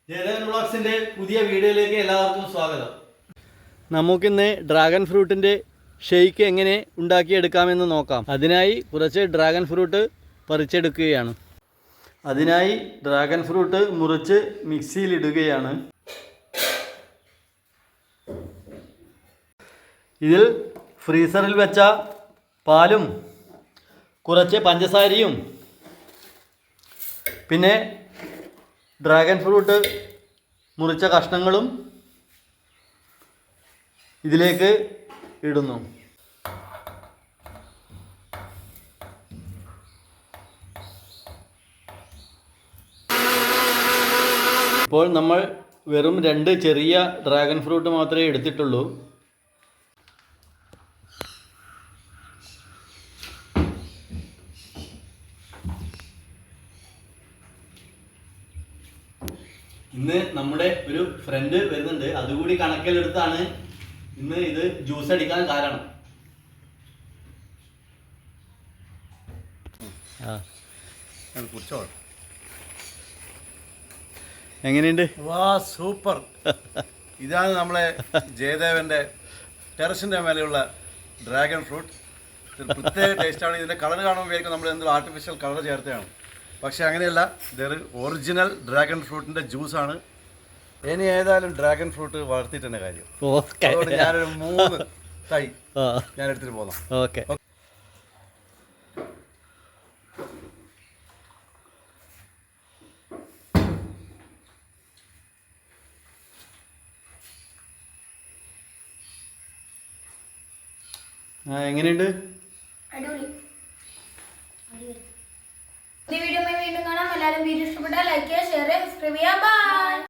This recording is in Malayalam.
ജയദേവൻ വ്ളോഗ്സിന്റെ പുതിയ വീഡിയോയിലേക്ക് എല്ലാവർക്കും സ്വാഗതം. നമുക്കിന്ന് ഡ്രാഗൺ ഫ്രൂട്ടിന്റെ ഷെയ്ക്ക് എങ്ങനെ ഉണ്ടാക്കിയെടുക്കാമെന്ന് നോക്കാം. അതിനായി കുറച്ച് ഡ്രാഗൺ ഫ്രൂട്ട് പറിച്ചെടുക്കുകയാണ്. അതിനായി ഡ്രാഗൺ ഫ്രൂട്ട് മുറിച്ച് മിക്സിയിലിടുകയാണ്. ഇതിൽ ഫ്രീസറിൽ വെച്ച പാലും കുറച്ച് പഞ്ചസാരയും പിന്നെ ഡ്രാഗൺ ഫ്രൂട്ട് മുറിച്ച കഷ്ണങ്ങളും ഇതിലേക്ക് ഇടുന്നു. ഇപ്പോൾ നമ്മൾ വെറും 2 ചെറിയ ഡ്രാഗൺ ഫ്രൂട്ട് മാത്രമേ എടുത്തിട്ടുള്ളൂ. ഇന്ന് നമ്മുടെ ഒരു ഫ്രണ്ട് വരുന്നുണ്ട്, അതുകൂടി കണക്കിലെടുത്താണ് ഇന്ന് ഇത് ജ്യൂസ് അടിക്കാൻ കാരണം. എങ്ങനെയുണ്ട്? വാ, സൂപ്പർ. ഇതാണ് നമ്മളെ ജയദേവന്റെ ടെറസിന്റെ മേലെയുള്ള ഡ്രാഗൺ ഫ്രൂട്ട്. പ്രത്യേക ടേസ്റ്റാണ്. ഇതിന്റെ കളർ കാണുമ്പോൾ നമ്മൾ എന്തോ ആർട്ടിഫിഷ്യൽ കളർ ചേർത്തതാണ്. പക്ഷെ അങ്ങനെയല്ല, ഇതൊരു ഒറിജിനൽ ഡ്രാഗൺ ഫ്രൂട്ടിന്റെ ജ്യൂസാണ്. ഇനി ഏതായാലും ഡ്രാഗൺ ഫ്രൂട്ട് വളർത്തിയിട്ടെന്നെ കാര്യം. അതുകൊണ്ട് ഞാനൊരു 3 തൈ ഞാൻ എടുത്തിട്ട് പോകാം. ഓക്കെ. എങ്ങനെയുണ്ട്? വീഡിയോ വീണ്ടും കാണാം. എല്ലാവരും വീഡിയോ ഇഷ്ടപ്പെട്ടാൽ ലൈക്ക് ചെയ്യുക, ഷെയർ ചെയ്യുക, സബ്സ്ക്രൈബ് ചെയ്യുക. ബൈ.